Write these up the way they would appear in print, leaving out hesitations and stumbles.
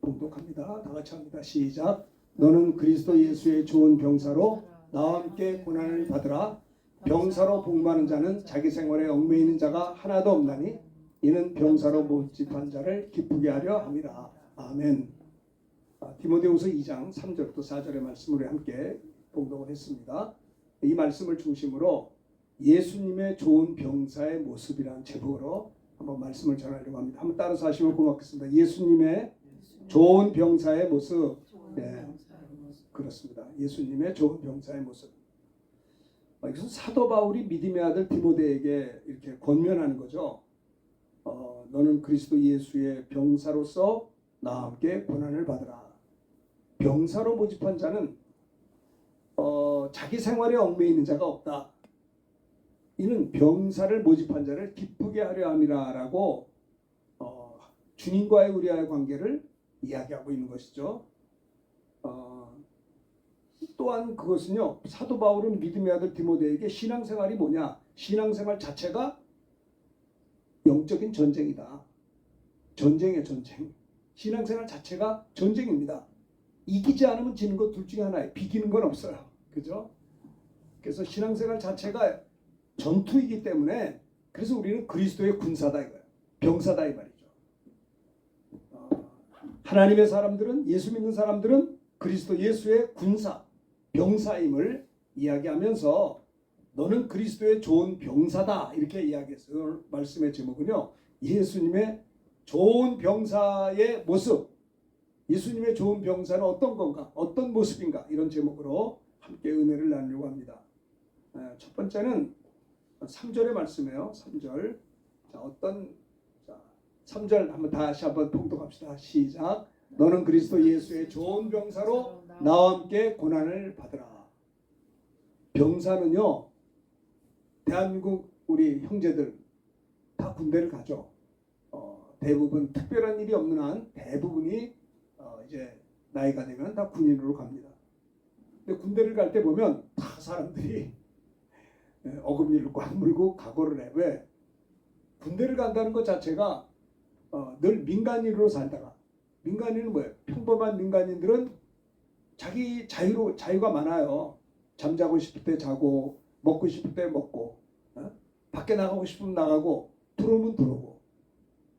봉독합니다. 다 같이 합니다. 시작. 너는 그리스도 예수의 좋은 병사로 나와 함께 고난을 받으라. 병사로 복무하는 자는 자기 생활에 얽매이는 자가 하나도 없나니 이는 병사로 모집한 자를 기쁘게 하려 함이라. 아멘. 디모데후서 2장 3절부터 4절의 말씀을 함께 봉독을 했습니다. 이 말씀을 중심으로 예수님의 좋은 병사의 모습이라는 제목으로 한번 말씀을 전하려고 합니다. 한번 따라서 하시면 고맙겠습니다. 예수님의 좋은 병사의 모습. 네, 그렇습니다. 예수님의 좋은 병사의 모습. 이것은 사도 바울이 믿음의 아들 디모데에게 이렇게 권면하는 거죠. 너는 그리스도 예수의 병사로서 나와 함께 고난을 받으라. 병사로 모집한 자는 자기 생활에 얽매이는 자가 없다. 이는 병사를 모집한 자를 기쁘게 하려 함이라라고 주님과의 우리와의 관계를 이야기하고 있는 것이죠. 또한 그것은요, 사도 바울은 믿음의 아들 디모데에게 신앙생활이 뭐냐? 신앙생활 자체가 영적인 전쟁이다. 전쟁이에요, 전쟁. 신앙생활 자체가 전쟁입니다. 이기지 않으면 지는 것 둘 중에 하나예요. 비기는 건 없어요. 그죠? 그래서 신앙생활 자체가 전투이기 때문에 그래서 우리는 그리스도의 군사다 이거예요. 병사다 이 말이죠. 하나님의 사람들은, 예수 믿는 사람들은 그리스도 예수의 군사, 병사임을 이야기하면서 너는 그리스도의 좋은 병사다 이렇게 이야기했어요. 오늘 말씀의 제목은요, 예수님의 좋은 병사의 모습, 예수님의 좋은 병사는 어떤 건가, 어떤 모습인가, 이런 제목으로 함께 은혜를 나누려고 합니다. 첫 번째는 3절의 말씀이에요. 3절. 자, 3절 한번 다시 한번 봉독합시다. 시작. 너는 그리스도 예수의 좋은 병사로 나와 함께 고난을 받으라. 병사는요, 대한민국 우리 형제들 다 군대를 가죠. 대부분 특별한 일이 없는 한 대부분이 이제 나이가 되면 다 군인으로 갑니다. 근데 군대를 갈 때 보면 다 사람들이 어금니를 꽉 물고 각오를 해. 왜? 군대를 간다는 것 자체가 늘 민간인으로 살다가, 민간인은 뭐예요? 평범한 민간인들은 자기 자유가 많아요. 잠자고 싶을 때 자고, 먹고 싶을 때 먹고, 밖에 나가고 싶으면 나가고, 들어오면 들어오고.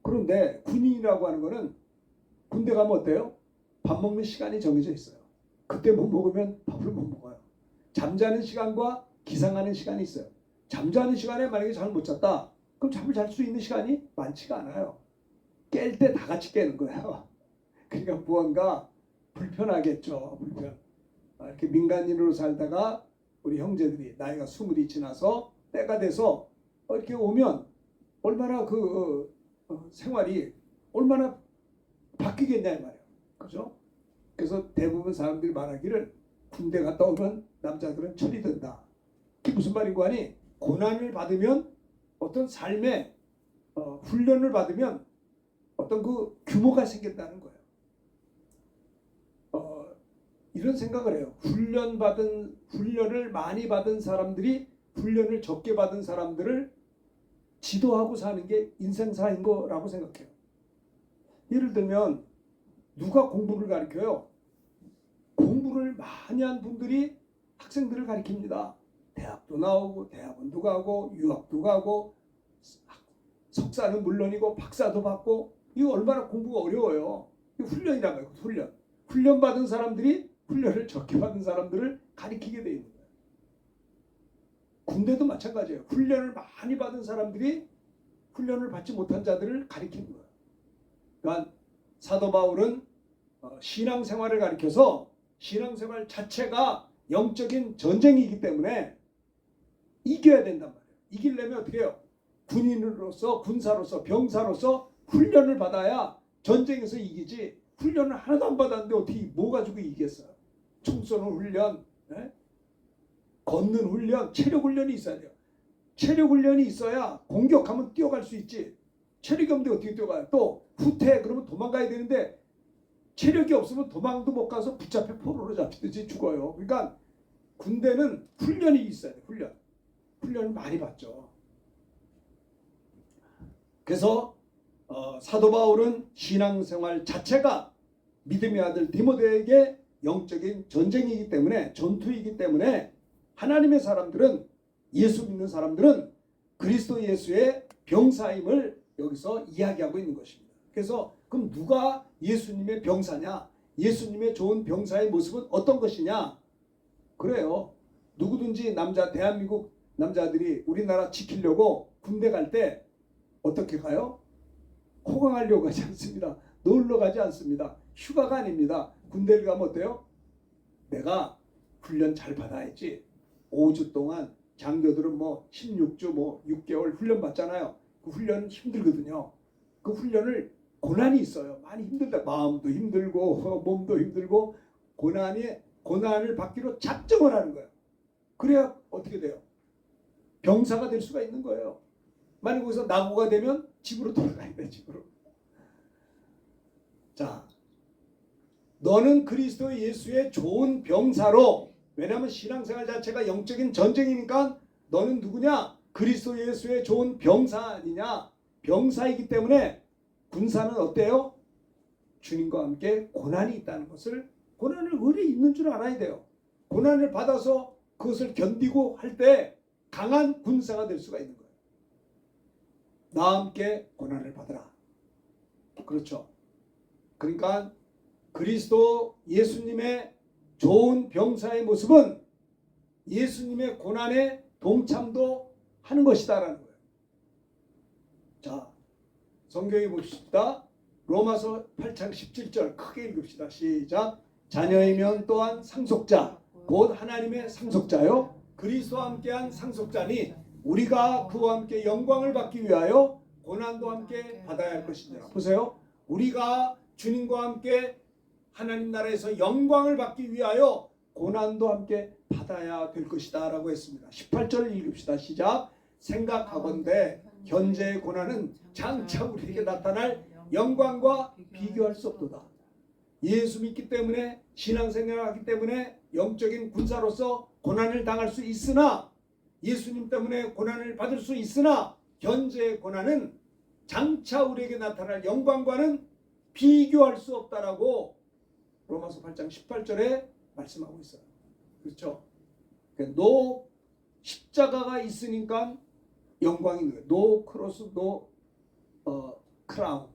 그런데 군인이라고 하는 거는 군대 가면 어때요? 밥 먹는 시간이 정해져 있어요. 그때 못 먹으면 밥을 못 먹어요. 잠자는 시간과 기상하는 시간이 있어요. 잠자는 시간에 만약에 잠을 못 잤다, 그럼 잠을 잘 수 있는 시간이 많지가 않아요. 깰 때 다 같이 깨는 거예요. 그러니까 무언가 불편하겠죠. 불편. 이렇게 민간인으로 살다가 우리 형제들이 나이가 20이 지나서 때가 돼서 이렇게 오면 얼마나 생활이 얼마나 바뀌겠냐 이 말이에요. 그죠? 그래서 대부분 사람들이 말하기를 군대 갔다 오면 남자들은 철이 든다. 그게 무슨 말인고 하니, 고난을 받으면 어떤 삶의 훈련을 받으면 어떤 그 규모가 생긴다는 거예요. 이런 생각을 해요. 훈련을 많이 받은 사람들이 훈련을 적게 받은 사람들을 지도하고 사는 게 인생사인 거라고 생각해요. 예를 들면 누가 공부를 가르쳐요? 공부를 많이 한 분들이 학생들을 가르칩니다. 대학도 나오고 대학원도 가고 유학도 가고 석사는 물론이고 박사도 받고, 이거 얼마나 공부가 어려워요. 이거 훈련이란 말이에요. 훈련 받은 사람들이 훈련을 적게 받은 사람들을 가리키게 돼 있는 거예요. 군대도 마찬가지예요. 훈련을 많이 받은 사람들이 훈련을 받지 못한 자들을 가리키는 거예요. 그러니까 사도 바울은 신앙생활을 가리켜서 신앙생활 자체가 영적인 전쟁이기 때문에 이겨야 된단 말이에요. 이기려면 어떻게 해요? 군인으로서, 군사로서, 병사로서 훈련을 받아야 전쟁에서 이기지, 훈련을 하나도 안 받았는데 어떻게 뭐 가지고 이기겠어요? 총 쏘는 훈련, 걷는 훈련, 체력 훈련이 있어야 돼요. 체력 훈련이 있어야 공격하면 뛰어갈 수 있지. 체력이 없는데 어떻게 뛰어가요? 또 후퇴 그러면 도망가야 되는데 체력이 없으면 도망도 못 가서 붙잡혀 포로로 잡히듯이 죽어요. 그러니까 군대는 훈련이 있어야 돼요. 훈련을 많이 받죠. 그래서 사도 바울은 신앙생활 자체가 믿음의 아들 디모데에게 영적인 전쟁이기 때문에, 전투이기 때문에 하나님의 사람들은, 예수 믿는 사람들은 그리스도 예수의 병사임을 여기서 이야기하고 있는 것입니다. 그래서 그럼 누가 예수님의 병사냐? 예수님의 좋은 병사의 모습은 어떤 것이냐? 그래요. 누구든지 대한민국 남자들이 우리나라 지키려고 군대 갈 때 어떻게 가요? 호강하려고 가지 않습니다. 놀러 가지 않습니다. 휴가가 아닙니다. 군대를 가면 어때요? 내가 훈련 잘 받아야지. 5주 동안 장교들은 16주 6개월 훈련 받잖아요. 그 훈련은 힘들거든요. 그 훈련을 고난이 있어요. 많이 힘들다. 마음도 힘들고 몸도 힘들고 고난을 받기로 작정을 하는 거예요. 그래야 어떻게 돼요? 병사가 될 수가 있는 거예요. 만약 거기서 낙오가 되면 집으로 돌아가야 돼. 집으로. 자, 너는 그리스도 예수의 좋은 병사로, 왜냐하면 신앙생활 자체가 영적인 전쟁이니까 너는 누구냐? 그리스도 예수의 좋은 병사 아니냐? 병사이기 때문에 군사는 어때요? 주님과 함께 고난이 있다는 것을, 고난을 의리 있는 줄 알아야 돼요. 고난을 받아서 그것을 견디고 할 때 강한 군사가 될 수가 있는 거예요. 나와 함께 고난을 받으라. 그렇죠. 그러니까 그리스도 예수님의 좋은 병사의 모습은 예수님의 고난에 동참도 하는 것이다라는 거예요. 자, 성경에 봅시다. 로마서 8장 17절 크게 읽읍시다. 시작. 자녀이면 또한 상속자, 곧 하나님의 상속자요 그리스도와 함께한 상속자니 우리가 그와 함께 영광을 받기 위하여 고난도 함께 받아야 할 것이니라. 보세요. 우리가 주님과 함께 하나님 나라에서 영광을 받기 위하여 고난도 함께 받아야 될 것이다 라고 했습니다. 18절 읽읍시다. 시작. 생각하건대 현재의 고난은 장차 우리에게 나타날 영광과 비교할 수 없도다. 예수 믿기 때문에, 신앙생활을 하기 때문에 영적인 군사로서 고난을 당할 수 있으나, 예수님 때문에 고난을 받을 수 있으나 현재의 고난은 장차 우리에게 나타날 영광과는 비교할 수 없다라고 로마서 8장 18절에 말씀하고 있어요. 그렇죠? 노 십자가가 있으니까 영광이 있는 거예요. 노 크로스, 노 크라운.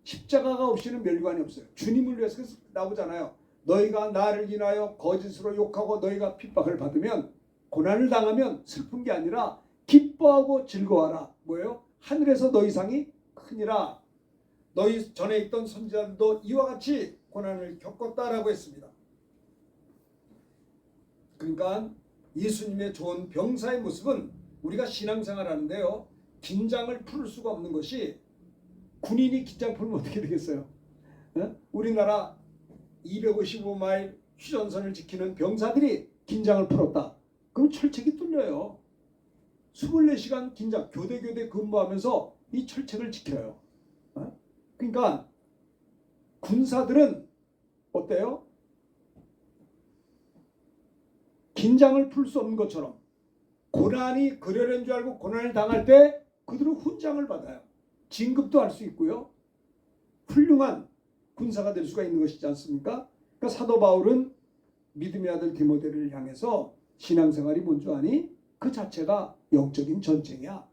십자가가 없이는 멸관이 없어요. 주님을 위해서 나오잖아요. 너희가 나를 인하여 거짓으로 욕하고 너희가 핍박을 받으면, 고난을 당하면 슬픈 게 아니라 기뻐하고 즐거워하라. 뭐예요? 하늘에서 너희 상이 크니라. 너희 전에 있던 선지자들도 이와 같이 고난을 겪었다라고 했습니다. 그러니까 예수님의 좋은 병사의 모습은, 우리가 신앙생활 하는데요, 긴장을 풀 수가 없는 것이, 군인이 긴장 풀면 어떻게 되겠어요? 우리나라 255마일 휴전선을 지키는 병사들이 긴장을 풀었다. 그럼 철책이 뚫려요. 24시간 긴장, 교대 근무하면서 이 철책을 지켜요. 그러니까 군사들은 어때요? 긴장을 풀 수 없는 것처럼 고난이 그려낸 줄 알고 고난을 당할 때 그들은 훈장을 받아요. 진급도 할 수 있고요. 훌륭한 군사가 될 수가 있는 것이지 않습니까? 그러니까 사도 바울은 믿음의 아들 디모데를 향해서 신앙생활이 뭔 줄 아니? 그 자체가 영적인 전쟁이야.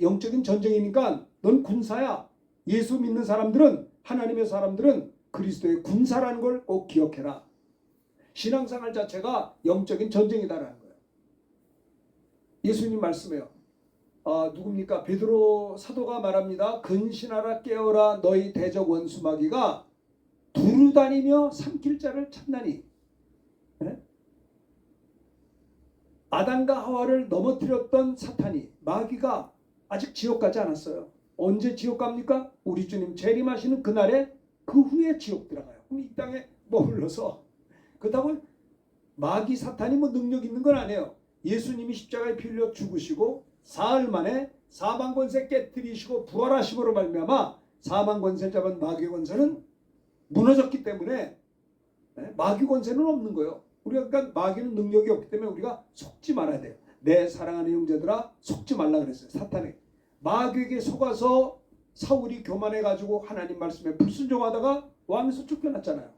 영적인 전쟁이니까 넌 군사야. 예수 믿는 사람들은, 하나님의 사람들은 그리스도의 군사라는 걸 꼭 기억해라. 신앙생활 자체가 영적인 전쟁이다라는 거예요. 예수님 말씀해요. 누굽니까? 베드로 사도가 말합니다. 근신하라 깨어라 너희 대적 원수 마귀가 두루 다니며 삼킬 자를 찾나니. 네? 아담과 하와를 넘어뜨렸던 사탄이, 마귀가 아직 지옥 가지 않았어요. 언제 지옥 갑니까? 우리 주님 재림하시는 그날에, 그 후에 지옥 들어가요. 그럼 이 땅에 머물러서, 그렇다고 마귀 사탄이 능력 있는 건 아니에요. 예수님이 십자가에 피 흘려 죽으시고 사흘 만에 사망 권세 깨뜨리시고 부활하심으로 말미암아 사망 권세를 잡은 마귀 권세는 무너졌기 때문에 마귀 권세는 없는 거예요. 우리가 그러니까 마귀는 능력이 없기 때문에 우리가 속지 말아야 돼요. 내 사랑하는 형제들아 속지 말라 그랬어요. 사탄에게. 마귀에게 속아서 사울이 교만해가지고 하나님 말씀에 불순종하다가 왕에서 쫓겨났잖아요.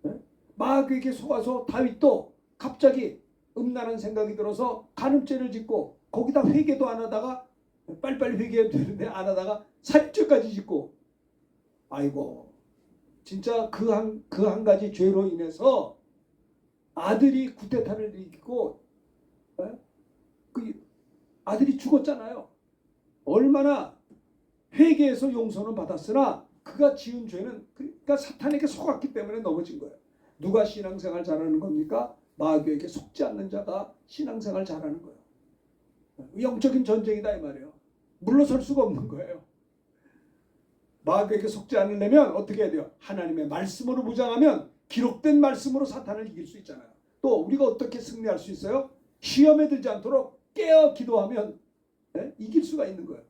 예? 마귀에게 속아서 다윗도 갑자기 음란한 생각이 들어서 간음죄를 짓고 거기다 회개도 안 하다가 빨리빨리 회개해야 되는데 안 하다가 살인죄까지 짓고 아이고 진짜 그 한 가지 죄로 인해서 아들이 쿠데타를 일으키고 그 아들이 죽었잖아요. 얼마나 회개해서 용서는 받았으나 그가 지은 죄는 그러니까 사탄에게 속았기 때문에 넘어진 거예요. 누가 신앙생활 잘하는 겁니까? 마귀에게 속지 않는 자가 신앙생활 잘하는 거예요. 영적인 전쟁이다 이 말이에요. 물러설 수가 없는 거예요. 마귀에게 속지 않으려면 어떻게 해야 돼요? 하나님의 말씀으로 무장하면 기록된 말씀으로 사탄을 이길 수 있잖아요. 또 우리가 어떻게 승리할 수 있어요? 시험에 들지 않도록 깨어 기도하면 이길 수가 있는 거예요.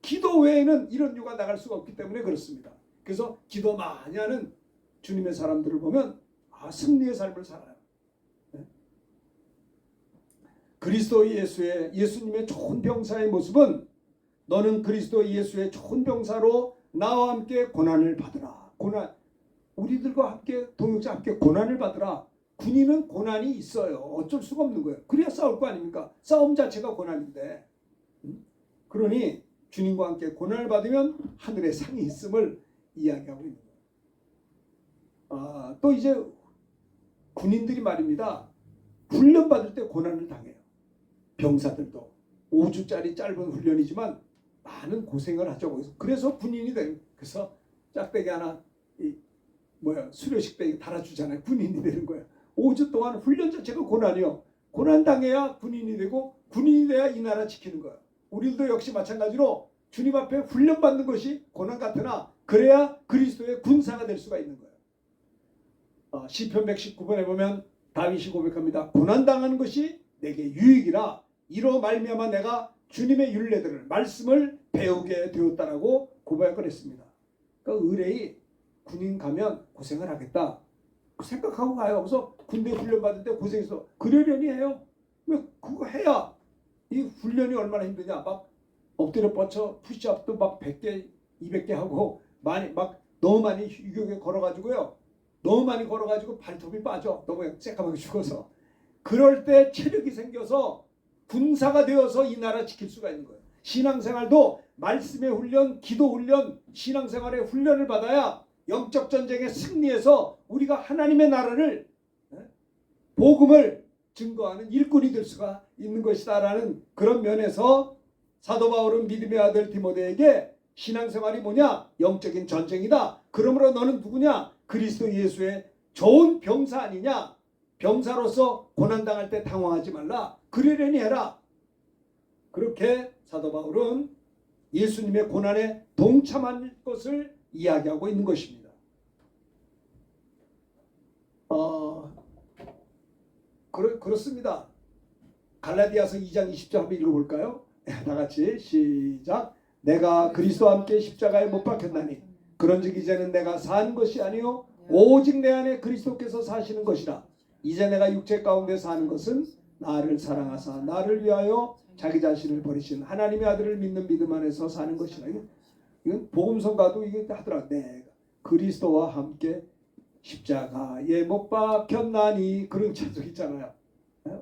기도 외에는 이런 유가 나갈 수가 없기 때문에 그렇습니다. 그래서 기도 많이 하는 주님의 사람들을 보면 승리의 삶을 살아요. 그리스도 예수님의 좋은 병사의 모습은 너는 그리스도 예수의 좋은 병사로 나와 함께 고난을 받으라. 우리들과 함께 동역자 함께 고난을 받으라. 군인은 고난이 있어요. 어쩔 수가 없는 거예요. 그래야 싸울 거 아닙니까? 싸움 자체가 고난인데. 그러니 주님과 함께 고난을 받으면 하늘의 상이 있음을 이야기하고 있는 거예요. 또 이제 군인들이 말입니다. 훈련 받을 때 고난을 당해요. 병사들도 5주짜리 짧은 훈련이지만 많은 고생을 하죠. 그래서 군인이 되는. 그래서 짝대기 하나 수료식 때 달아주잖아요. 군인이 되는 거예요. 5주 동안 훈련 자체가 고난이요. 고난 당해야 군인이 되고 군인이 돼야 이 나라 지키는 거예요. 우리도 역시 마찬가지로 주님 앞에 훈련 받는 것이 고난 같으나 그래야 그리스도의 군사가 될 수가 있는 거예요. 시편 119편에 보면 다윗이 고백합니다. 고난 당하는 것이 내게 유익이라 이로 말미암아 내가 주님의 율례들을 말씀을 배우게 되었다라고 고백을 했습니다. 그러니까 의뢰이 군인 가면 고생을 하겠다 생각하고 가요. 그래서 군대 훈련 받을 때 고생해서 그러려니 해요. 왜 그거 해야 이 훈련이 얼마나 힘드냐. 막 엎드려 뻗쳐 푸시업도 막 100개 200개 하고 너무 많이 유격에 걸어가지고요. 너무 많이 걸어가지고 발톱이 빠져. 너무 새까맣게 죽어서. 그럴 때 체력이 생겨서 군사가 되어서 이 나라 지킬 수가 있는 거예요. 신앙생활도 말씀의 훈련, 기도 훈련, 신앙생활의 훈련을 받아야 영적 전쟁에 승리해서 우리가 하나님의 나라를 복음을 증거하는 일꾼이 될 수가 있는 것이다라는 그런 면에서 사도 바울은 믿음의 아들 디모데에게 신앙생활이 뭐냐? 영적인 전쟁이다. 그러므로 너는 누구냐? 그리스도 예수의 좋은 병사 아니냐? 병사로서 고난당할 때 당황하지 말라. 그러려니 해라. 그렇게 사도 바울은 예수님의 고난에 동참할 것을 이야기하고 있는 것입니다. 그렇습니다. 갈라디아서 2장 20절 한번 읽어볼까요? 다 같이 시작. 내가 그리스도와 함께 십자가에 못 박혔나니 그런즉 이제는 내가 사는 것이 아니요 오직 내 안에 그리스도께서 사시는 것이라. 이제 내가 육체 가운데 사는 것은 나를 사랑하사 나를 위하여 자기 자신을 버리신 하나님의 아들을 믿는 믿음 안에서 사는 것이라. 이건 복음성가도 이게 하더라. 내가 그리스도와 함께 십자가에 못 박혔나니 그런 찬송 있잖아요.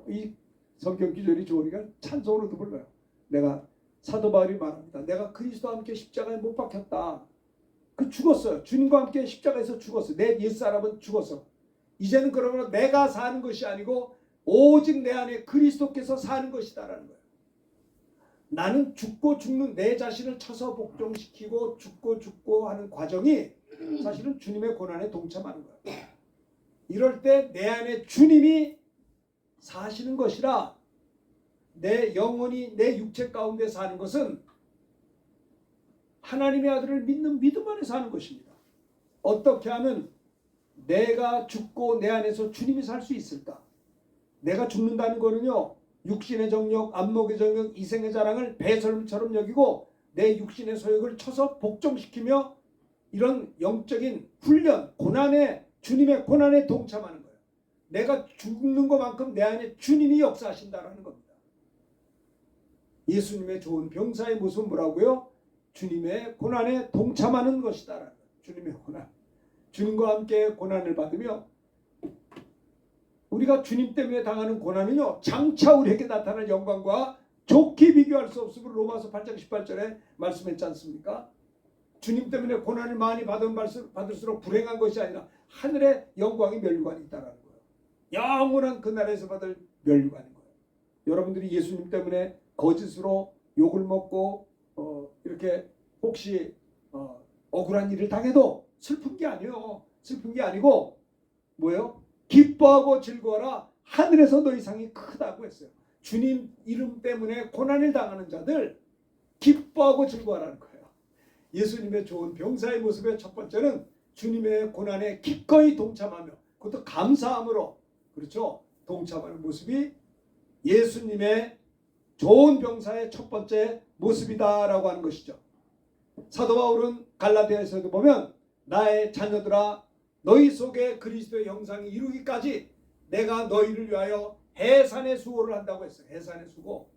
이 성경 기절이 좋으니까 찬송으로도 불러요. 내가 사도 바울이 말합니다. 내가 그리스도와 함께 십자가에 못 박혔다. 그 죽었어요. 주님과 함께 십자가에서 죽었어요. 내 옛사람은 죽었어. 이제는 그러므로 내가 사는 것이 아니고 오직 내 안에 그리스도께서 사는 것이다라는 거예요. 나는 죽고 죽는 내 자신을 쳐서 복종시키고 죽고 하는 과정이 사실은 주님의 고난에 동참하는 거예요. 이럴 때 내 안에 주님이 사시는 것이라. 내 영혼이 내 육체 가운데 사는 것은 하나님의 아들을 믿는 믿음 안에 사는 것입니다. 어떻게 하면 내가 죽고 내 안에서 주님이 살 수 있을까? 내가 죽는다는 거는요, 육신의 정욕, 안목의 정욕, 이생의 자랑을 배설물처럼 여기고 내 육신의 소욕을 쳐서 복종시키며 이런 영적인 훈련, 주님의 고난에 동참하는 거예요. 내가 죽는 것만큼 내 안에 주님이 역사하신다는 겁니다. 예수님의 좋은 병사의 모습은 뭐라고요? 주님의 고난에 동참하는 것이다. 주님의 고난. 주님과 함께 고난을 받으며 우리가 주님 때문에 당하는 고난은요 장차 우리에게 나타날 영광과 좋게 비교할 수 없음을 로마서 8장 18절에 말씀했지 않습니까? 주님 때문에 고난을 많이 받을수록 불행한 것이 아니라 하늘의 영광의 면류관이 있다는 거예요. 영원한 그 나라에서 받을 면류관인 거예요. 여러분들이 예수님 때문에 거짓으로 욕을 먹고 이렇게 혹시 억울한 일을 당해도 슬픈 게 아니에요. 슬픈 게 아니고 뭐예요? 기뻐하고 즐거워라. 하늘에서 너희 상이 크다고 했어요. 주님 이름 때문에 고난을 당하는 자들 기뻐하고 즐거워하라는 거예요. 예수님의 좋은 병사의 모습의 첫 번째는 주님의 고난에 기꺼이 동참하며 그것도 감사함으로 그렇죠. 동참하는 모습이 예수님의 좋은 병사의 첫 번째 모습이다라고 하는 것이죠. 사도 바울은 갈라디아에서도 보면 나의 자녀들아 너희 속에 그리스도의 형상이 이루기까지 내가 너희를 위하여 해산의 수고를 한다고 했어요. 해산의 수고.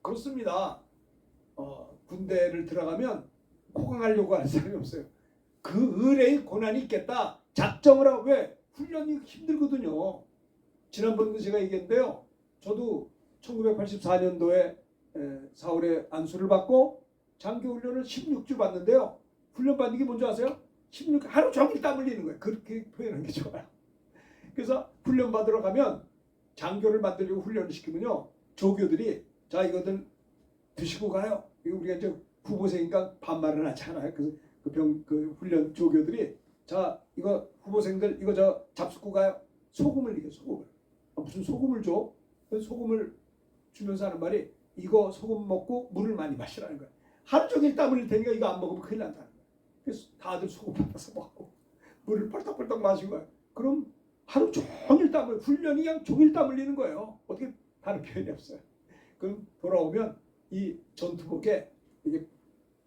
그렇습니다. 군대를 들어가면 호강하려고 하는 사람이 없어요. 그 의뢰의 고난이 있겠다. 작정을 하고 왜? 훈련이 힘들거든요. 지난번도 제가 얘기했는데요. 저도 1984년도에 4월에 안수를 받고 장교훈련을 16주 받는데요. 훈련 받는 게 뭔지 아세요? 16주 하루 종일 땀 흘리는 거예요. 그렇게 표현하는 게 좋아요. 그래서 훈련 받으러 가면 장교를 만들려고 훈련을 시키면요. 조교들이 자 이거들 드시고 가요. 이거 우리가 이제 후보생이니까 반말을 하지 않아요. 그래서 그 훈련 조교들이 자 이거 후보생들 이거 저 잡숫고 가요. 소금을 이게 소금을. 무슨 소금을 줘? 소금을 주면서 하는 말이 이거 소금 먹고 물을 많이 마시라는 거예요. 하루 종일 땀 흘릴 테니까 이거 안 먹으면 큰일 난다는 거예요. 그래서 다들 소금 받아서 먹고 물을 펄떡펄떡 마신 거예요. 그럼 하루 종일 땀을 훈련이 그냥 종일 땀 흘리는 거예요. 어떻게 다른 표현이 없어요. 그럼 돌아오면 이 전투복에 이게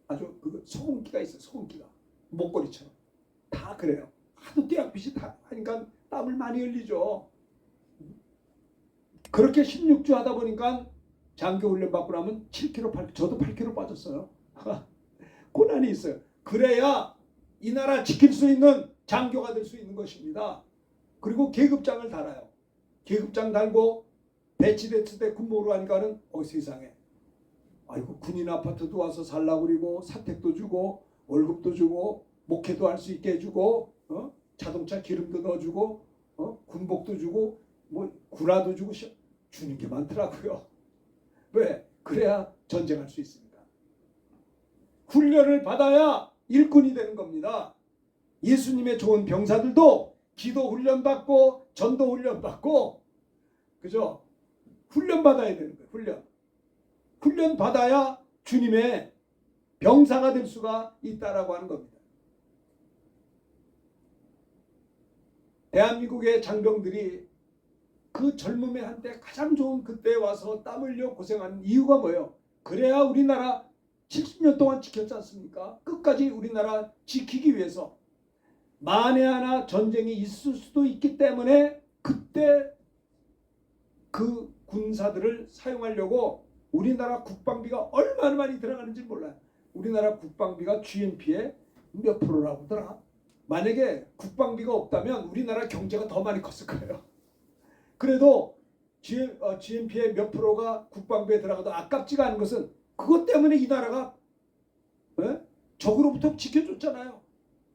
아주 그 소금기가 있어요. 소금기가 목걸이처럼 다 그래요. 하도 떼약빛이 다 하니까 땀을 많이 흘리죠. 그렇게 16주 하다 보니까 장교 훈련 받고 나면 7kg, 8kg, 저도 8kg 빠졌어요. 고난이 있어요. 그래야 이 나라 지킬 수 있는 장교가 될 수 있는 것입니다. 그리고 계급장을 달아요. 계급장 달고 배치됐을 때 군복으로 하니까는 세상에 아이고 군인 아파트도 와서 살라고 그러고 사택도 주고 월급도 주고 목회도 할 수 있게 해주고 자동차 기름도 넣어주고 군복도 주고 뭐 구라도 주고 주는 게 많더라고요. 왜? 그래야 전쟁할 수 있습니다. 훈련을 받아야 일꾼이 되는 겁니다. 예수님의 좋은 병사들도 기도 훈련 받고 전도 훈련 받고 그죠? 훈련 받아야 되는 거예요. 훈련 받아야 주님의 병사가 될 수가 있다라고 하는 겁니다. 대한민국의 장병들이 그 젊음의 한때 가장 좋은 그때에 와서 땀 흘려 고생하는 이유가 뭐예요? 그래야 우리나라 70년 동안 지켰지 않습니까? 끝까지 우리나라 지키기 위해서 만에 하나 전쟁이 있을 수도 있기 때문에 그때 그 군사들을 사용하려고 우리나라 국방비가 얼마나 많이 들어가는지 몰라요. 우리나라 국방비가 GNP의 몇 프로라고 하더라. 만약에 국방비가 없다면 우리나라 경제가 더 많이 컸을 거예요. 그래도 GNP의 몇 프로가 국방비에 들어가도 아깝지가 않은 것은 그것 때문에 이 나라가 적으로부터 지켜줬잖아요.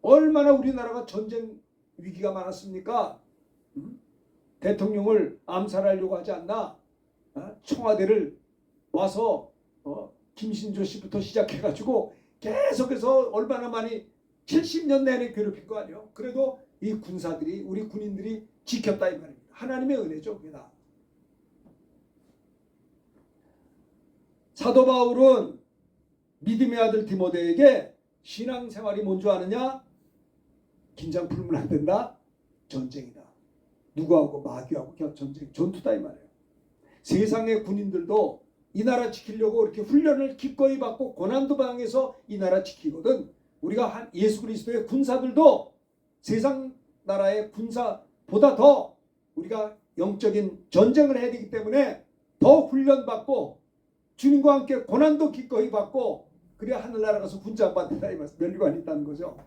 얼마나 우리나라가 전쟁 위기가 많았습니까? 대통령을 암살하려고 하지 않나? 청와대를 와서 김신조 씨부터 시작해가지고 계속해서 얼마나 많이 70년 내내 괴롭힌 거 아니에요? 그래도 이 군사들이 우리 군인들이 지켰다 이 말입니다. 하나님의 은혜죠. 그게 다. 사도 바울은 믿음의 아들 디모데에게 신앙생활이 뭔지 아느냐? 긴장 풀면 안 된다. 전쟁이다. 누구하고 마귀하고 전쟁, 전투다 이 말이에요. 세상의 군인들도 이 나라 지키려고 이렇게 훈련을 기꺼이 받고 고난도 당해서 이 나라 지키거든. 우리가 예수 그리스도의 군사들도 세상 나라의 군사보다 더 우리가 영적인 전쟁을 해야 되기 때문에 더 훈련받고 주님과 함께 고난도 기꺼이 받고 그래야 하늘나라 가서 훈장 받는다 이 말씀. 면류관이 있다는 거죠.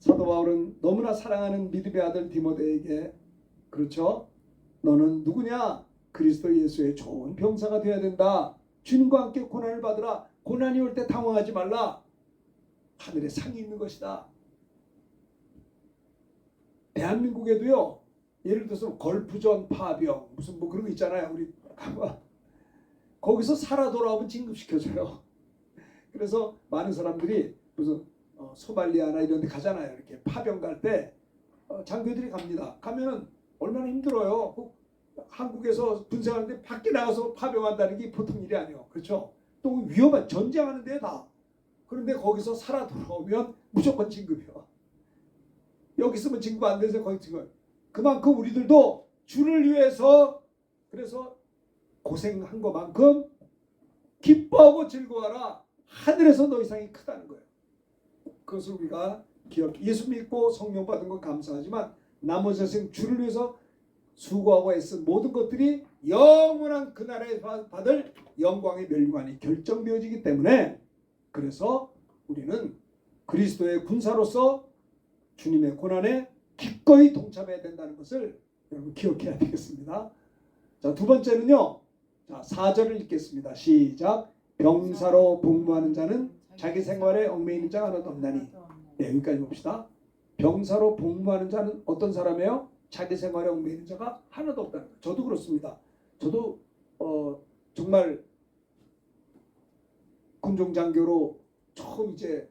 사도 바울은 너무나 사랑하는 믿음의 아들 디모데에게 그렇죠? 너는 누구냐? 그리스도 예수의 좋은 병사가 되어야 된다. 주님과 함께 고난을 받으라. 고난이 올 때 당황하지 말라. 하늘에 상이 있는 것이다. 대한민국에도요. 예를 들어서 걸프전 파병 무슨 뭐 그런 거 있잖아요. 우리 거기서 살아 돌아오면 진급시켜줘요. 그래서 많은 사람들이 무슨 소말리아나 이런 데 가잖아요. 이렇게 파병 갈 때 장교들이 갑니다. 가면은 얼마나 힘들어요. 한국에서 군생하는데 밖에 나가서 파병한다는 게 보통 일이 아니에요. 그렇죠? 또 위험한 전쟁하는 데 다. 그런데 거기서 살아 돌아오면 무조건 진급이요. 여기 있으면 진급 안 돼서 거기 진급. 그만큼 우리들도 주를 위해서 그래서 고생한 것만큼 기뻐하고 즐거워하라. 하늘에서 너 이상이 크다는 거예요. 그것을 우리가 예수 믿고 성령 받은 건 감사하지만 나머지 세상 주를 위해서 수고하고 애쓴 모든 것들이 영원한 그날에 받을 영광의 멸류관이 결정되어지기 때문에 그래서 우리는 그리스도의 군사로서 주님의 고난에 기꺼이 동참해야 된다는 것을 여러분 기억해야 되겠습니다. 자, 두 번째는요. 자, 4절을 읽겠습니다. 시작. 병사로 복무하는 자는 자기 생활에 얽매이는 자가 하나도 없나니. 네, 여기까지 봅시다. 병사로 복무하는 자는 어떤 사람이에요? 자기 생활에 얽매이는 자가 하나도 없다는 거예요. 저도 그렇습니다. 저도 정말 군종장교로 처음 이제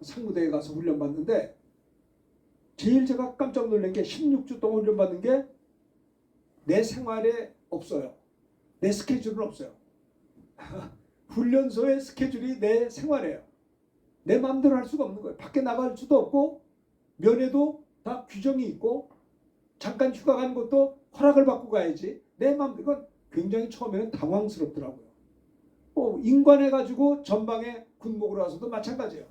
상무대에 가서 훈련받는데 제일 제가 깜짝 놀란 게 16주 동안 훈련받는 게 내 생활에 없어요. 내 스케줄은 없어요. 훈련소의 스케줄이 내 생활이에요. 내 마음대로 할 수가 없는 거예요. 밖에 나갈 수도 없고 면회도 다 규정이 있고 잠깐 휴가 가는 것도 허락을 받고 가야지. 내 마음대로. 이건 굉장히 처음에는 당황스럽더라고요. 인관해가지고 전방에 군목으로 와서도 마찬가지예요.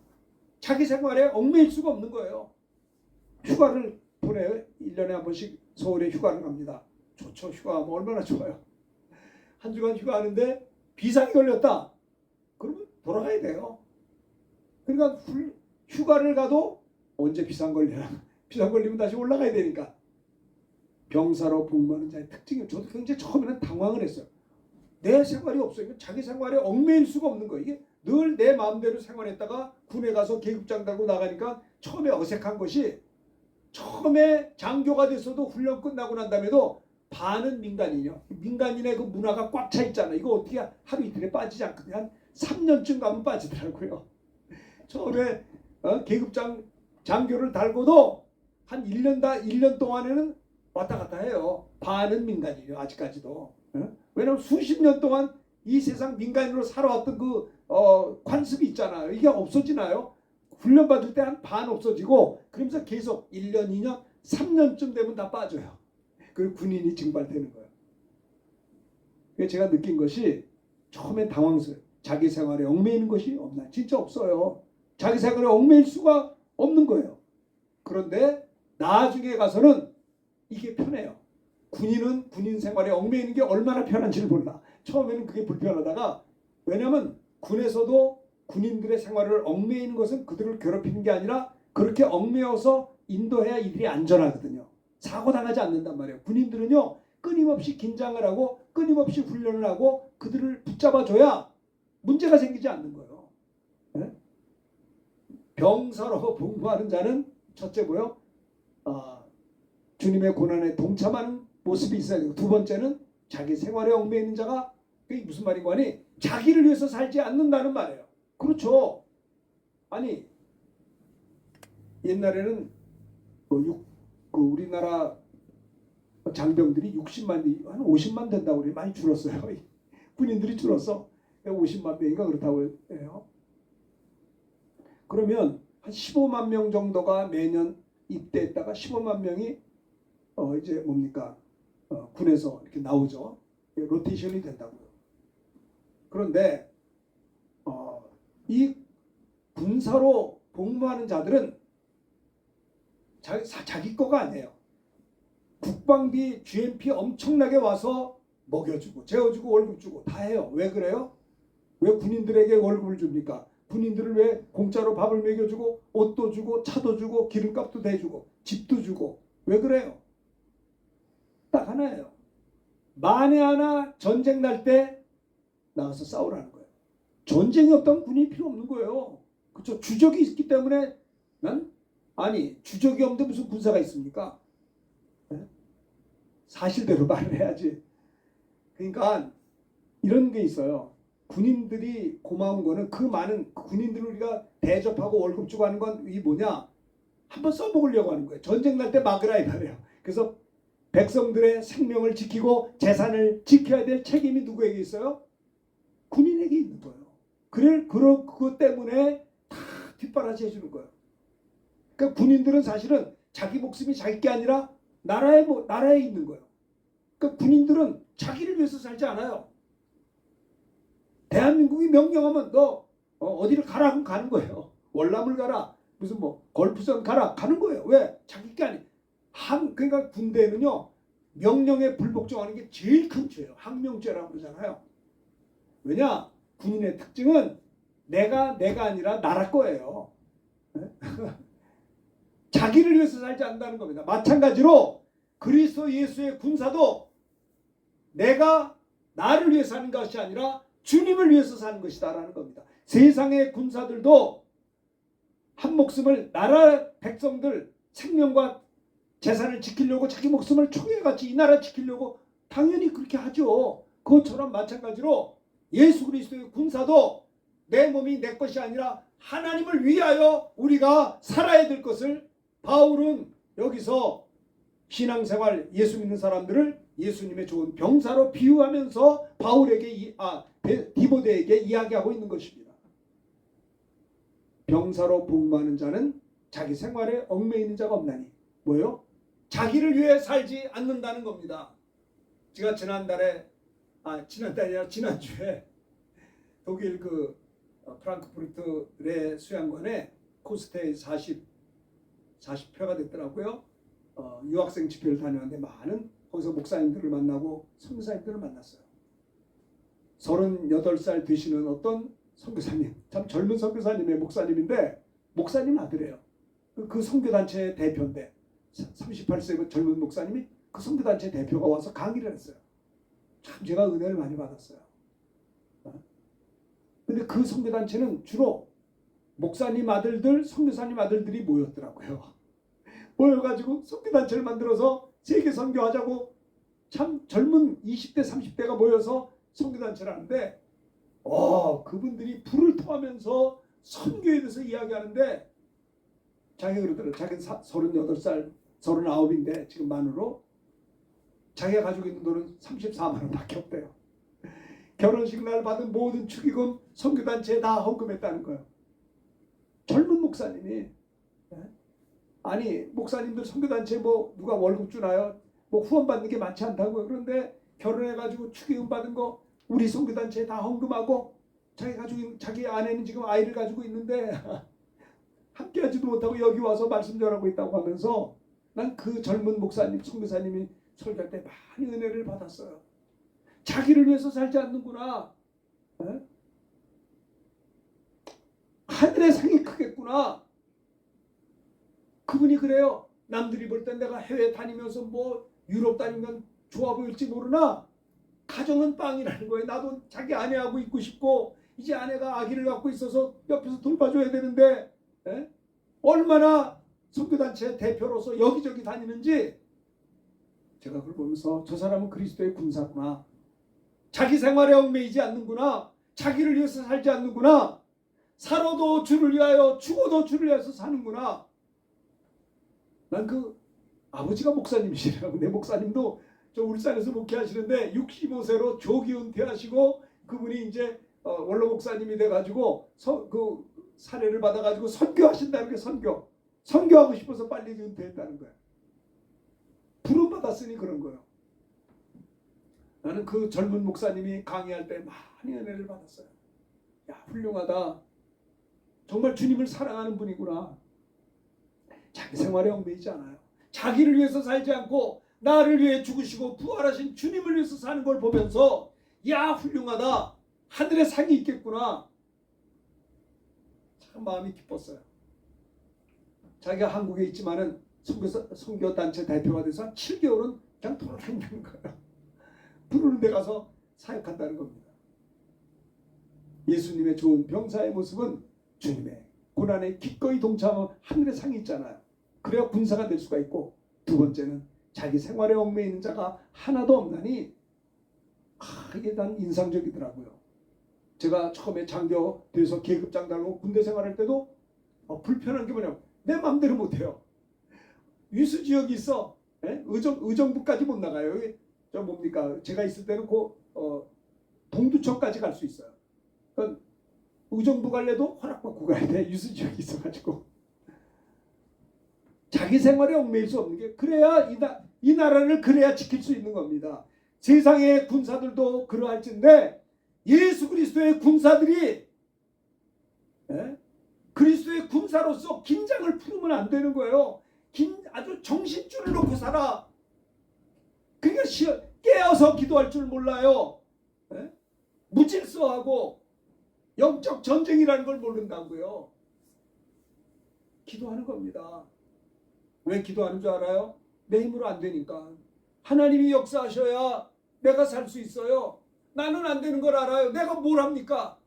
자기 생활에 얽매일 수가 없는 거예요. 휴가를 보내요. 1년에 한 번씩 서울에 휴가를 갑니다. 좋죠. 휴가 하면 얼마나 좋아요. 한 주간 휴가하는데 비상이 걸렸다. 그러면 돌아가야 돼요. 그러니까 휴가를 가도 언제 비상 걸리나. 비상 걸리면 다시 올라가야 되니까. 병사로 복무하는 자의 특징이 저도 굉장히 처음에는 당황을 했어요. 내 생활이 없어요. 자기 생활에 얽매일 수가 없는 거예요. 이게 늘 내 마음대로 생활했다가 군에 가서 계급장 달고 나가니까 처음에 어색한 것이 처음에 장교가 됐어도 훈련 끝나고 난 다음에도 반은 민간인이요. 민간인의 그 문화가 꽉 차 있잖아요. 이거 어떻게 하루 이틀에 빠지지 않거든요. 한 3년쯤 가면 빠지더라고요. 처음에 계급장 장교를 달고도 한 1년 동안에는 왔다 갔다 해요. 반은 민간인이요. 아직까지도. 왜냐하면 수십 년 동안 이 세상 민간인으로 살아왔던 그 관습이 있잖아요. 이게 없어지나요? 훈련 받을 때 한 반 없어지고 그러면서 계속 1년, 2년, 3년쯤 되면 다 빠져요. 그리고 군인이 증발되는 거예요. 그래서 제가 느낀 것이 처음엔 당황스러워요. 자기 생활에 얽매이는 것이 없나? 진짜 없어요. 자기 생활에 얽매일 수가 없는 거예요. 그런데 나중에 가서는 이게 편해요. 군인은 군인 생활에 얽매이는 게 얼마나 편한지를 몰라. 처음에는 그게 불편하다가 왜냐하면 군에서도 군인들의 생활을 얽매이는 것은 그들을 괴롭히는 게 아니라 그렇게 얽매여서 인도해야 이들이 안전하거든요. 사고 당하지 않는단 말이에요. 군인들은요 끊임없이 긴장을 하고 끊임없이 훈련을 하고 그들을 붙잡아줘야 문제가 생기지 않는 거예요. 네? 병사로 복무하는 자는 첫째 뭐요? 주님의 고난에 동참하는 모습이 있어야 되고 두 번째는 자기 생활에 얽매이는 자가 그게 무슨 말인고 하니 자기를 위해서 살지 않는다는 말이에요. 그렇죠. 아니 옛날에는 우리나라 장병들이 60만, 한 50만 된다고 그래요. 많이 줄었어요. 군인들이 줄었어. 50만 명인가 그렇다고 해요. 그러면 한 15만 명 정도가 매년 입대했다가 15만 명이 이제 뭡니까 군에서 이렇게 나오죠. 로테이션이 된다고요. 그런데 이 군사로 복무하는 자들은 자기 거가 아니에요. 국방비, GMP 엄청나게 와서 먹여주고 재워주고 월급 주고 다 해요. 왜 그래요? 왜 군인들에게 월급을 줍니까? 군인들을 왜 공짜로 밥을 먹여주고 옷도 주고 차도 주고 기름값도 대주고 집도 주고 왜 그래요? 딱 하나예요. 만에 하나 전쟁 날 때 나가서 싸우라는 거예요. 전쟁이 없다면 군인이 필요 없는 거예요. 그렇죠? 주적이 있기 때문에 아니 주적이 없는데 무슨 군사가 있습니까? 네? 사실대로 말을 해야지. 그러니까 이런 게 있어요. 군인들이 고마운 거는 그 많은 군인들을 우리가 대접하고 월급 주고 하는 건 이 뭐냐? 한번 써먹으려고 하는 거예요. 전쟁 날 때 막으라 이 말이에요. 그래서 백성들의 생명을 지키고 재산을 지켜야 될 책임이 누구에게 있어요? 군인에게 있는 거예요. 그것 때문에 다 뒷바라지 해주는 거예요. 그러니까 군인들은 사실은 자기 목숨이 자기 게 아니라 나라에 있는 거예요. 그러니까 군인들은 자기를 위해서 살지 않아요. 대한민국이 명령하면 너 어디를 가라 하면 가는 거예요. 월남을 가라, 무슨 뭐 걸프선 가라 가는 거예요. 왜? 자기 게 아니. 그러니까 군대는요 명령에 불복종하는 게 제일 큰 죄예요. 항명죄라고 그러잖아요. 왜냐? 군인의 특징은 내가 아니라 나라 거예요. 자기를 위해서 살지 않는다는 겁니다. 마찬가지로 그리스도 예수의 군사도 내가 나를 위해서 사는 것이 아니라 주님을 위해서 사는 것이다라는 겁니다. 세상의 군사들도 한 목숨을 나라 백성들 생명과 재산을 지키려고 자기 목숨을 총애같이 이 나라 지키려고 당연히 그렇게 하죠. 그것처럼 마찬가지로 예수 그리스도의 군사도 내 몸이 내 것이 아니라 하나님을 위하여 우리가 살아야 될 것을 바울은 여기서 신앙생활 예수 믿는 사람들을 예수님의 좋은 병사로 비유하면서 디모데에게 이야기하고 있는 것입니다. 병사로 복무하는 자는 자기 생활에 얽매이는 자가 없나니 뭐요? 자기를 위해 살지 않는다는 겁니다. 제가 지난주에 독일 프랑크푸르트의 수양관에 코스테이 40회가 됐더라고요. 유학생 집회를 다녀왔는데 많은 거기서 목사님들을 만나고 선교사님들을 만났어요. 38살 되시는 어떤 선교사님, 참 젊은 선교사님의 목사님인데 목사님 아들이에요. 그 선교단체의 대표인데 38세 젊은 목사님이 그 선교단체 대표가 와서 강의를 했어요. 참 제가 은혜를 많이 받았어요. 근데 그 선교단체는 주로 목사님 아들들, 선교사님 아들들이 모였더라고요. 모여가지고 선교단체를 만들어서 세계 선교하자고 참 젊은 20대 30대가 모여서 선교단체를 하는데 그분들이 불을 토하면서 선교에 대해서 이야기하는데 자기가 그러더라고요. 자기는 38살 39인데 지금 만으로 자기가 가지고 있는 돈은 34만 원밖에 없대요. 결혼식 날 받은 모든 축의금 선교단체에 다 헌금했다는 거예요. 젊은 목사님이. 아니 목사님들 선교단체 뭐 누가 월급 주나요? 뭐 후원 받는 게 많지 않다고요. 그런데 결혼해가지고 축의금 받은 거 우리 선교단체에 다 헌금하고 자기 아내는 지금 아이를 가지고 있는데 함께하지도 못하고 여기 와서 말씀 전하고 있다고 하면서 난 그 젊은 목사님 선교사님이 설교할 때 많이 은혜를 받았어요. 자기를 위해서 살지 않는구나. 하늘의 상이 크겠구나. 그분이 그래요. 남들이 볼 땐 내가 해외 다니면서 뭐 유럽 다니면 좋아 보일지 모르나 가정은 빵이라는 거예요. 나도 자기 아내하고 있고 싶고 이제 아내가 아기를 갖고 있어서 옆에서 돌봐줘야 되는데 얼마나 선교단체 대표로서 여기저기 다니는지 제가 그걸 보면서 저 사람은 그리스도의 군사구나. 자기 생활에 얽매이지 않는구나. 자기를 위해서 살지 않는구나. 살아도 주를 위하여 죽어도 주를 위해서 사는구나. 난 그 아버지가 목사님이시라고. 내 목사님도 저 울산에서 목회하시는데 65세로 조기 은퇴하시고 그분이 이제 원로 목사님이 돼가지고 그 사례를 받아가지고 선교하신다는 게 선교하고 싶어서 빨리 은퇴했다는 거야. 부름 받았으니 그런 거예요. 나는 그 젊은 목사님이 강의할 때 많이 은혜를 받았어요. 야, 훌륭하다. 정말 주님을 사랑하는 분이구나. 자기 생활에 얽매이지 않아요. 자기를 위해서 살지 않고 나를 위해 죽으시고 부활하신 주님을 위해서 사는 걸 보면서 야, 훌륭하다. 하늘에 상이 있겠구나. 참 마음이 기뻤어요. 자기가 한국에 있지만은 선교단체 대표가 돼서 한 7개월은 그냥 돌아다니는 거예요. 부르는 데 가서 사역한다는 겁니다. 예수님의 좋은 병사의 모습은 주님의 고난에 기꺼이 동참하는 하늘의 상이 있잖아요. 그래야 군사가 될 수가 있고, 두 번째는 자기 생활에 얽매이는 자가 하나도 없나니, 이게 난 인상적이더라고요. 제가 처음에 장교 돼서 계급장 달고 군대 생활할 때도 불편한 게 뭐냐면 내 마음대로 못해요. 위수 지역이 있어. 의정부까지 못 나가요. 저 뭡니까? 제가 있을 때는 동두천까지 갈 수 있어요. 그러니까 의정부 갈래도 허락받고 가야 돼. 위수 지역이 있어가지고. 자기 생활에 얽매일 수 없는 게, 그래야 이 나라를 그래야 지킬 수 있는 겁니다. 세상의 군사들도 그러할진데 예수 그리스도의 군사들이 그리스도의 군사로서 긴장을 풀으면 안 되는 거예요. 아주 정신줄을 놓고 살아. 그러니까 깨어서 기도할 줄 몰라요. 무질서하고 영적 전쟁이라는 걸 모른다고요. 기도하는 겁니다. 왜 기도하는 줄 알아요? 내 힘으로 안 되니까. 하나님이 역사하셔야 내가 살 수 있어요. 나는 안 되는 걸 알아요. 내가 뭘 합니까?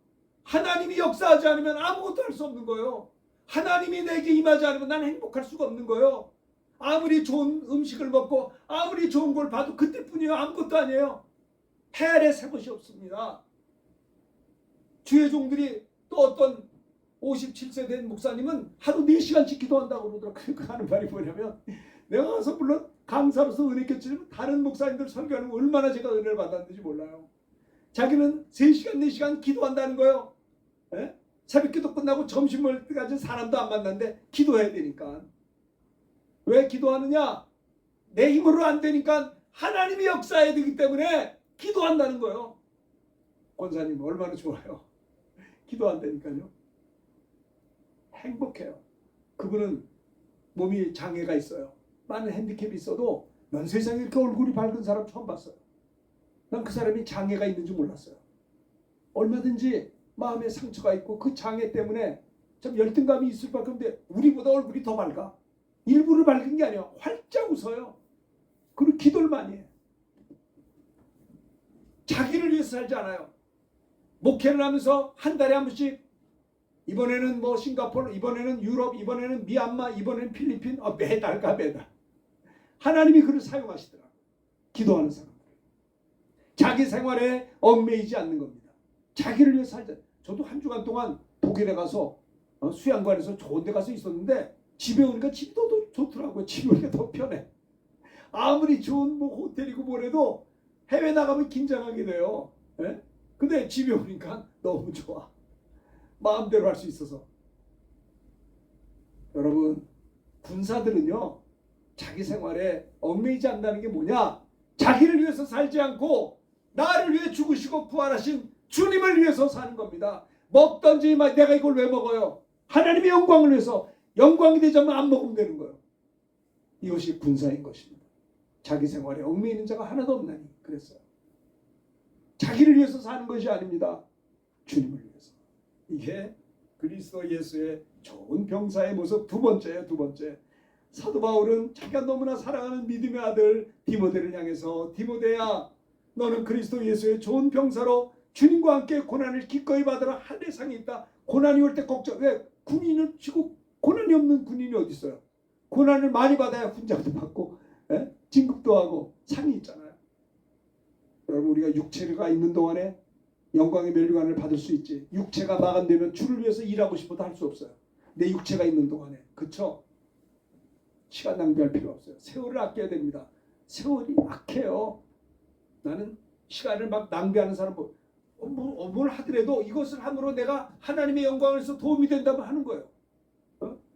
하나님이 역사하지 않으면 아무것도 할 수 없는 거예요. 하나님이 내게 임하지 않으면 나는 행복할 수가 없는 거예요. 아무리 좋은 음식을 먹고 아무리 좋은 걸 봐도 그때뿐이에요. 아무것도 아니에요. 헬에 새 것이 없습니다. 주의 종들이, 또 어떤 57세 된 목사님은 하루 4시간씩 기도한다고 그러더라고요. 그 하는 말이 뭐냐면, 내가 가서 물론 강사로서 은혜 겹치지만 다른 목사님들 설교하는 거 얼마나 제가 은혜를 받았는지 몰라요. 자기는 3시간 4시간 기도한다는 거예요. 새벽 기도 끝나고 점심 먹을 때까지 사람도 안 만났는데 기도해야 되니까. 왜 기도하느냐? 내 힘으로 안 되니까 하나님이 역사해야 되기 때문에 기도한다는 거예요. 권사님 얼마나 좋아요. 기도한다니까요. 행복해요. 그분은 몸이 장애가 있어요. 많은 핸디캡이 있어도 난 세상에 이렇게 얼굴이 밝은 사람 처음 봤어요. 난 그 사람이 장애가 있는 줄 몰랐어요. 얼마든지 마음에 상처가 있고 그 장애 때문에 좀 열등감이 있을 밖에 없는데 우리보다 얼굴이 더 밝아. 일부러 밝은 게 아니야. 활짝 웃어요. 그리고 기도를 많이 해. 자기를 위해서 살지 않아요. 목회를 하면서 한 달에 한 번씩, 이번에는 뭐 싱가포르, 이번에는 유럽, 이번에는 미얀마, 이번에는 필리핀, 매달 가 매달. 하나님이 그를 사용하시더라. 기도하는 사람들. 자기 생활에 얽매이지 않는 겁니다. 자기를 위해 살자. 저도 한 주간 동안 독일에 가서 수양관에서 좋은 데 가서 있었는데 집에 오니까 집이 더 좋더라고요. 집에 오니까 더 편해. 아무리 좋은 뭐 호텔이고 뭐래도 해외 나가면 긴장하게 돼요. 근데 집에 오니까 너무 좋아. 마음대로 할 수 있어서. 여러분, 군사들은요, 자기 생활에 얽매이지 않는다는 게 뭐냐? 자기를 위해서 살지 않고 나를 위해 죽으시고 부활하신 주님을 위해서 사는 겁니다. 먹던지 내가 이걸 왜 먹어요? 하나님의 영광을 위해서. 영광이 되자면 안 먹으면 되는 거예요. 이것이 군사인 것입니다. 자기 생활에 얽매이는 자가 하나도 없나니 그랬어요. 자기를 위해서 사는 것이 아닙니다. 주님을 위해서. 이게 그리스도 예수의 좋은 병사의 모습. 두 번째예요. 두 번째. 사도 바울은 자기가 너무나 사랑하는 믿음의 아들 디모데를 향해서, 디모데야, 너는 그리스도 예수의 좋은 병사로 주님과 함께 고난을 기꺼이 받으라. 하늘의 상이 있다. 고난이 올 때 걱정. 왜? 군인을 치고 고난이 없는 군인이 어디 있어요? 고난을 많이 받아야 훈장도 받고 진급도 하고 상이 있잖아요. 여러분, 우리가 육체가 있는 동안에 영광의 멸류관을 받을 수 있지. 육체가 마감되면 주를 위해서 일하고 싶어도 할 수 없어요. 내 육체가 있는 동안에. 그쵸? 시간 낭비할 필요 없어요. 세월을 아껴야 됩니다. 세월이 악해요. 나는 시간을 막 낭비하는 사람 뭘 하더라도 이것을 함으로 내가 하나님의 영광을 위해서 도움이 된다면 하는 거예요.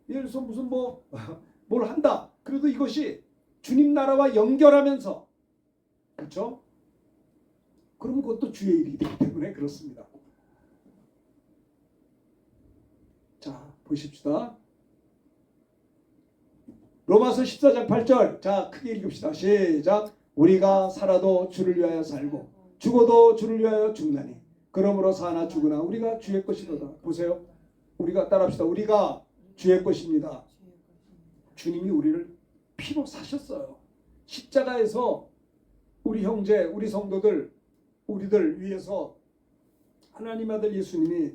예를 들어서 무슨 뭘 한다. 그래도 이것이 주님 나라와 연결하면서, 그렇죠? 그러면 그것도 주의 일이기 때문에 그렇습니다. 자, 보십시다. 로마서 14장 8절. 자, 크게 읽읍시다. 시작. 우리가 살아도 주를 위하여 살고 죽어도 주를 위하여 죽나니 그러므로 사나 죽으나 우리가 주의 것이로다. 보세요. 우리가 따라합시다. 우리가 주의 것입니다. 주님이 우리를 피로 사셨어요. 십자가에서 우리 형제, 우리 성도들, 우리들 위해서 하나님 아들 예수님이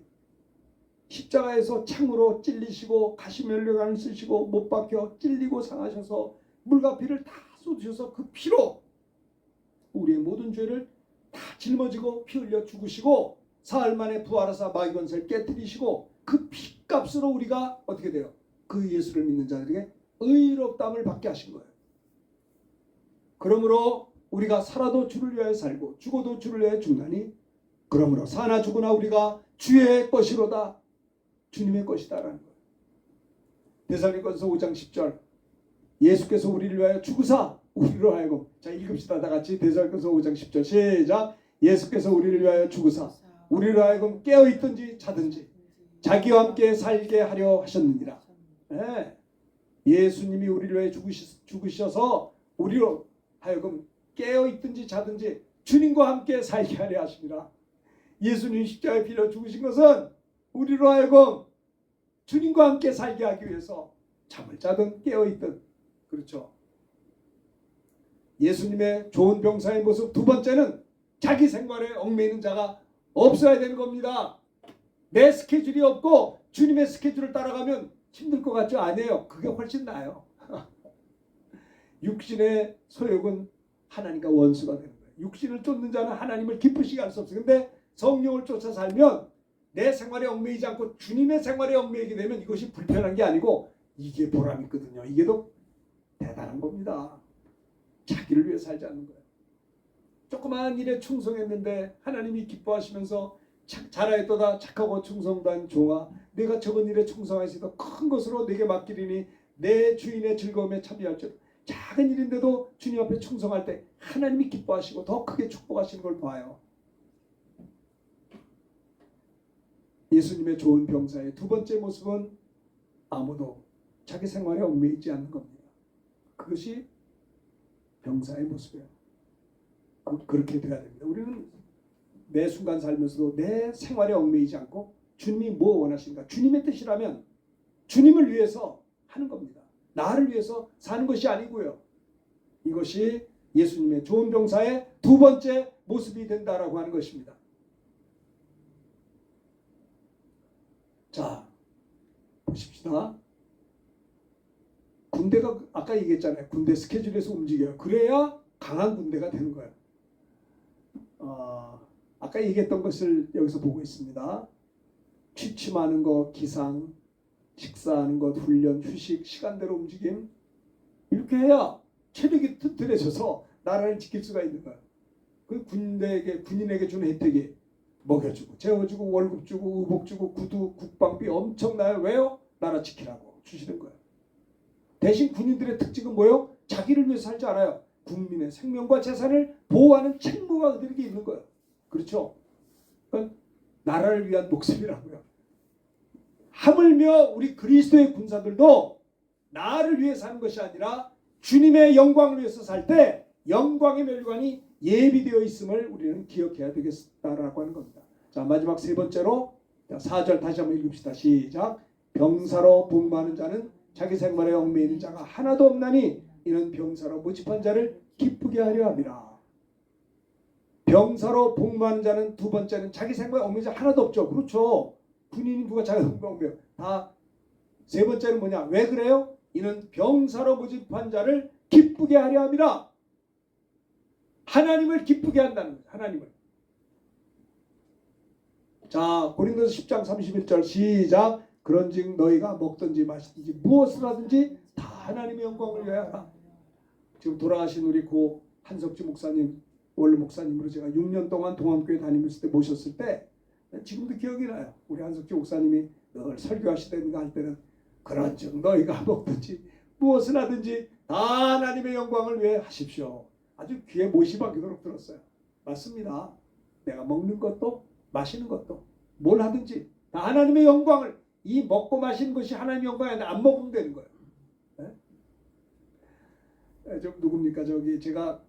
십자가에서 창으로 찔리시고 가시면류관을 쓰시고 못 박혀 찔리고 상하셔서 물과 피를 다 쏟으셔서 그 피로 우리의 모든 죄를 다 짊어지고 피 흘려 죽으시고 사흘 만에 부활하사 마귀 권세를 깨뜨리시고 그 피값으로 우리가 어떻게 돼요? 그 예수를 믿는 자들에게 의롭다함을 받게 하신 거예요. 그러므로 우리가 살아도 주를 위하여 살고 죽어도 주를 위하여 죽나니 그러므로 사나 죽으나 우리가 주의 것이로다. 주님의 것이다라는 거예요. 데살로니가서 5장 10절 예수께서 우리를 위하여 죽으사 우리로 하여금 자 읽읍시다. 다 같이 데살로니가서 5장 10절 시작. 예수께서 우리를 위하여 죽으사 우리로 하여금 깨어있든지 자든지 자기와 함께 살게 하려 하셨느니라. 네. 예수님이 우리를 위해 죽으셔서 우리로 하여금 깨어있든지 자든지 주님과 함께 살게 하려 하십니다. 예수님이 십자가에 빌어 죽으신 것은 우리로 하여금 주님과 함께 살게 하기 위해서 잠을 자든 깨어있든 그렇죠. 예수님의 좋은 병사의 모습 두 번째는 자기 생활에 얽매이는 자가 없어야 되는 겁니다. 내 스케줄이 없고 주님의 스케줄을 따라가면 힘들 것 같죠? 아니에요. 그게 훨씬 나아요. 육신의 소욕은 하나님과 원수가 되는 거예요. 육신을 쫓는 자는 하나님을 기쁘시게 할 수 없어요. 근데 성령을 쫓아 살면 내 생활에 얽매이지 않고 주님의 생활에 얽매이게 되면 이것이 불편한 게 아니고 이게 보람 있거든요. 이게 더 대단한 겁니다. 자기를 위해 살지 않는 거예요. 조그마한 일에 충성했는데 하나님이 기뻐하시면서 잘하였도다 착하고 충성된 종아 내가 적은 일에 충성하여서 큰 것으로 내게 맡기리니 내 주인의 즐거움에 참여할 줄. 작은 일인데도 주님 앞에 충성할 때 하나님이 기뻐하시고 더 크게 축복하시는 걸 봐요. 예수님의 좋은 병사의 두 번째 모습은 아무도 자기 생활에 얽매이지 않는 겁니다. 그것이 병사의 모습이에요. 그렇게 돼야 됩니다. 우리는 매 순간 살면서도 내 생활에 얽매이지 않고 주님이 뭐 원하시는가 주님의 뜻이라면 주님을 위해서 하는 겁니다. 나를 위해서 사는 것이 아니고요. 이것이 예수님의 좋은 병사의 두 번째 모습이 된다라고 하는 것입니다. 자, 보십시다. 군대가 아까 얘기했잖아요. 군대 스케줄에서 움직여요. 그래야 강한 군대가 되는 거예요. 아까 얘기했던 것을 여기서 보고 있습니다. 취침하는 것, 기상, 식사하는 것, 훈련, 휴식, 시간대로 움직임 이렇게 해야 체력이 튼튼해져서 나라를 지킬 수가 있는 거예요. 그 군인에게 주는 혜택이 먹여주고 재워주고 월급 주고 의복 주고 구두 국방비 엄청나요. 왜요? 나라 지키라고 주시는 거예요. 대신 군인들의 특징은 뭐예요? 자기를 위해서 살지 않아요. 국민의 생명과 재산을 보호하는 책무가 그들에게 있는 거예요. 그렇죠? 그러니까 나라를 위한 목숨이라고요. 하물며 우리 그리스도의 군사들도 나를 위해 사는 것이 아니라 주님의 영광을 위해서 살 때 영광의 멸관이 예비되어 있음을 우리는 기억해야 되겠다라고 하는 겁니다. 자, 마지막 세 번째로 4절 다시 한번 읽읍시다. 시작. 병사로 복무하는 자는 자기 생활에 얽매이는 자가 하나도 없나니 이는 병사로 모집한 자를 기쁘게 하려 함이라. 병사로 복무하는 자는 두 번째는 자기 생활에 얽매이는 자 하나도 없죠. 그렇죠. 군인이 누가 자기 생활에 얽매여. 다 세 번째는 뭐냐? 왜 그래요? 이는 병사로 모집한 자를 기쁘게 하려 함이라. 하나님을 기쁘게 한다는 거예요. 하나님을. 자, 고린도서 10장 31절 시작. 그런즉 너희가 먹든지 마시든지 무엇을 하든지 다 하나님의 영광을 위하여 하라. 지금 돌아가신 우리 고 한석주 목사님, 원로 목사님으로 제가 6년 동안 동암교회 다니면서 때 모셨을 때 지금도 기억이 나요. 우리 한석주 목사님이 늘 설교하시던가 할 때는 그런즉 너희가 먹든지 무엇을 하든지 다 하나님의 영광을 위해 하십시오. 아주 귀에 못이 박히도록 들었어요. 맞습니다. 내가 먹는 것도 마시는 것도 뭘 하든지 다 하나님의 영광을, 이 먹고 마시는 것이 하나님의 영광이 아니라 안 먹으면 되는 거예요. 네? 좀 누굽니까? 저기 제가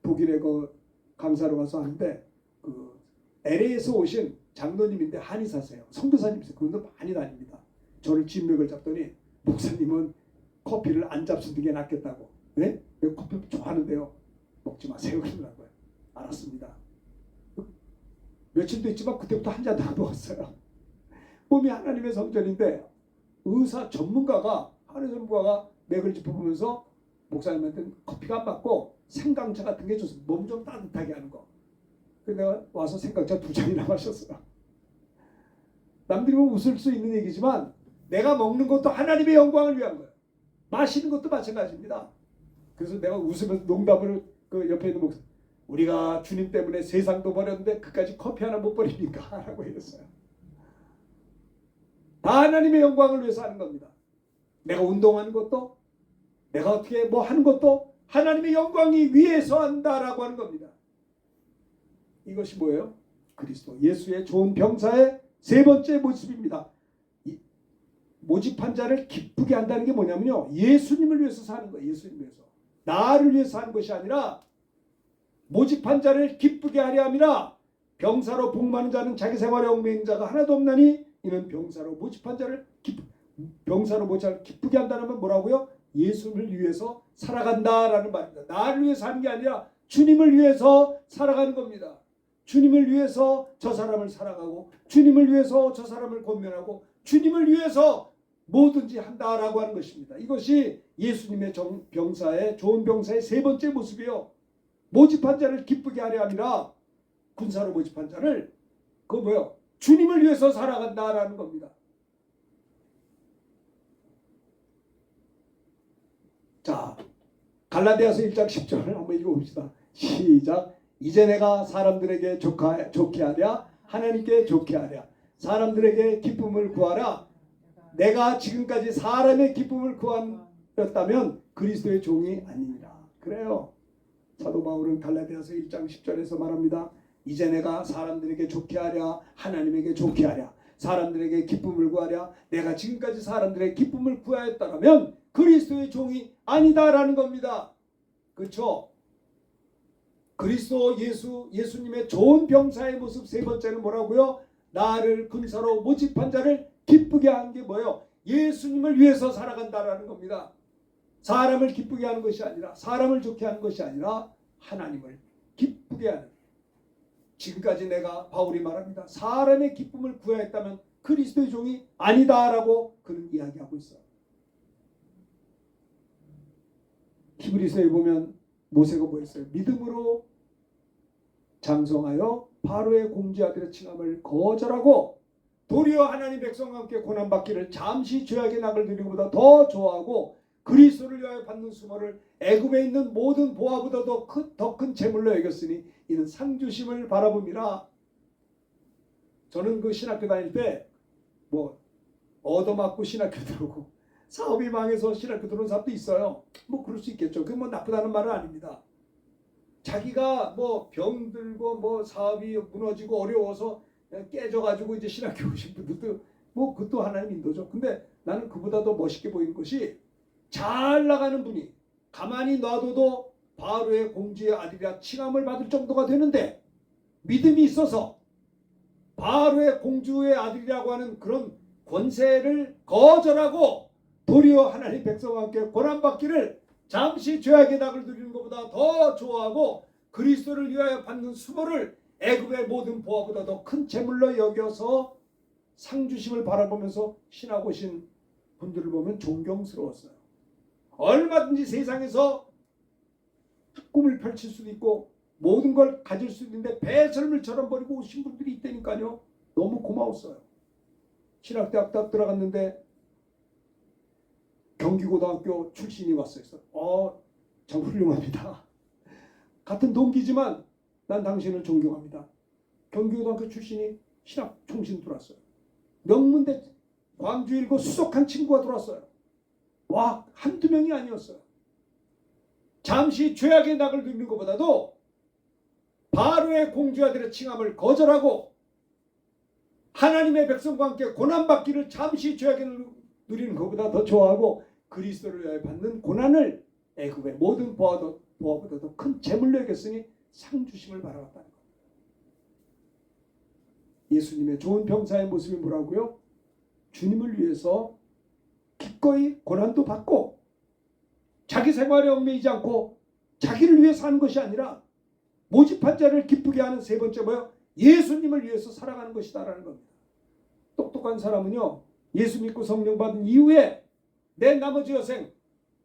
독일에 그 강사로 가서 하는데 그 LA에서 오신 장로님인데 한의사세요. 선교사님이세요. 그분도 많이 다닙니다. 저를 진맥을 잡더니 목사님은 커피를 안 잡수는 게 낫겠다고. 네? 내가 커피 좋아하는데요. 먹지 마세요. 그러더라고요. 알았습니다. 며칠도 있지만 그때부터 한 잔도 안 먹었어요. 몸이 하나님의 성전인데 의사 전문가가 한의사 전문가가 맥을 짚어보면서 목사님한테 커피가 안 맞고 생강차 같은 게 좋습니다. 몸 좀 따뜻하게 하는 거. 그래서 내가 와서 생강차 2잔이나 마셨어요. 남들이 보면 웃을 수 있는 얘기지만 내가 먹는 것도 하나님의 영광을 위한 거예요. 마시는 것도 마찬가지입니다. 그래서 내가 웃으면서 농담을 그 옆에 있는 목사, 우리가 주님 때문에 세상도 버렸는데 그까지 커피 하나 못 버립니까? 라고 했어요. 다 하나님의 영광을 위해서 하는 겁니다. 내가 운동하는 것도 내가 어떻게 뭐 하는 것도 하나님의 영광이 위해서 한다라고 하는 겁니다. 이것이 뭐예요? 그리스도 예수의 좋은 병사의 세 번째 모습입니다. 모집한 자를 기쁘게 한다는 게 뭐냐면요, 예수님을 위해서 사는 거예요. 예수님 위해서. 나를 위해서 하는 것이 아니라 모집한 자를 기쁘게 하려 함이라. 병사로 복 많은 자는 자기 생활에 얽매인 자가 하나도 없나니 이는 병사로 모집한 자를 기쁘게 한다는 건 뭐라고요? 예수님을 위해서 살아간다라는 말입니다. 나를 위해서 하는 게 아니라 주님을 위해서 살아가는 겁니다. 주님을 위해서 저 사람을 사랑하고 주님을 위해서 저 사람을 권면하고 주님을 위해서 뭐든지 한다라고 하는 것입니다. 이것이 예수님의 병사의 좋은 병사의 세 번째 모습이요. 모집한 자를 기쁘게 하려 함이라. 군사로 모집한 자를 그거 뭐요? 주님을 위해서 살아간다라는 겁니다. 자, 갈라디아서 1장 10절을 한번 읽어봅시다. 시작. 이제 내가 사람들에게 좋게 하랴 하나님께 좋게 하랴 사람들에게 기쁨을 구하라. 내가 지금까지 사람의 기쁨을 구하였다면 그리스도의 종이 아니니라. 그래요. 사도 바울은 갈라디아서 1장 10절에서 말합니다. 이제 내가 사람들에게 좋게 하랴 하나님에게 좋게 하랴 사람들에게 기쁨을 구하랴. 내가 지금까지 사람들의 기쁨을 구하였다면 그리스도의 종이 아니다라는 겁니다. 그렇죠? 그리스도 예수님의 좋은 병사의 모습 세 번째는 뭐라고요? 나를 군사로 모집한 자를 기쁘게 하는 게 뭐예요? 예수님을 위해서 살아간다라는 겁니다. 사람을 기쁘게 하는 것이 아니라 사람을 좋게 하는 것이 아니라 하나님을 기쁘게 하는. 지금까지 내가 바울이 말합니다. 사람의 기쁨을 구하였다면 그리스도의 종이 아니다라고 그는 이야기하고 있어요. 히브리서에 보면 모세가 뭐했어요? 믿음으로 장성하여 바로의 공주아들의 칭함을 거절하고 도리어 하나님 백성과 함께 고난받기를 잠시 죄악의 낙을 누리는 것보다 더 좋아하고 그리스도를 위하여 받는 수모를 애굽에 있는 모든 보화보다도 더 큰 재물로 여겼으니 이는 상주심을 바라봅니다. 저는 그 신학교 다닐 때 뭐 얻어맞고 신학교 들어오고 사업이 망해서 신학교 들어온 사람도 있어요. 뭐 그럴 수 있겠죠. 그게 뭐 나쁘다는 말은 아닙니다. 자기가 뭐 병들고 뭐 사업이 무너지고 어려워서 깨져가지고 이제 신학교 오신 분들도 뭐 그것도 하나의 인도죠. 근데 나는 그보다 더 멋있게 보이는 것이 잘 나가는 분이 가만히 놔둬도 바로의 공주의 아들이라 칭함을 받을 정도가 되는데 믿음이 있어서 바로의 공주의 아들이라고 하는 그런 권세를 거절하고 도리어 하나님 백성과 함께 고난받기를 잠시 죄악의 낙을 누리는 것보다 더 좋아하고 그리스도를 위하여 받는 수모를 애굽의 모든 보화보다 더 큰 재물로 여겨서 상주심을 바라보면서 신하고 오신 분들을 보면 존경스러웠어요. 얼마든지 세상에서 꿈을 펼칠 수도 있고 모든 걸 가질 수 있는데 배설물처럼 버리고 오신 분들이 있다니까요. 너무 고마웠어요. 신학대학 딱 들어갔는데 경기고등학교 출신이 왔어요. 참 훌륭합니다. 같은 동기지만 난 당신을 존경합니다. 경기고등학교 출신이 신학 총신 들어왔어요. 명문대 광주 일고 수석한 친구가 들어왔어요. 와, 한두 명이 아니었어요. 잠시 죄악의 낙을 누리는 것보다도 바로의 공주아들의 칭함을 거절하고 하나님의 백성과 함께 고난받기를 잠시 죄악의 누리는 것보다 더 좋아하고 그리스도를 위하여 받는 고난을 애굽의 모든 보화보다 더 큰 재물로 여겼으니 상주심을 바라봤다는 것. 예수님의 좋은 병사의 모습이 뭐라고요? 주님을 위해서 기꺼이 고난도 받고 자기 생활에 얽매이지 않고 자기를 위해 사는 것이 아니라 모집한 자를 기쁘게 하는 세 번째 뭐예요? 예수님을 위해서 살아가는 것이다라는 겁니다. 똑똑한 사람은요, 예수 믿고 성령 받은 이후에 내 나머지 여생,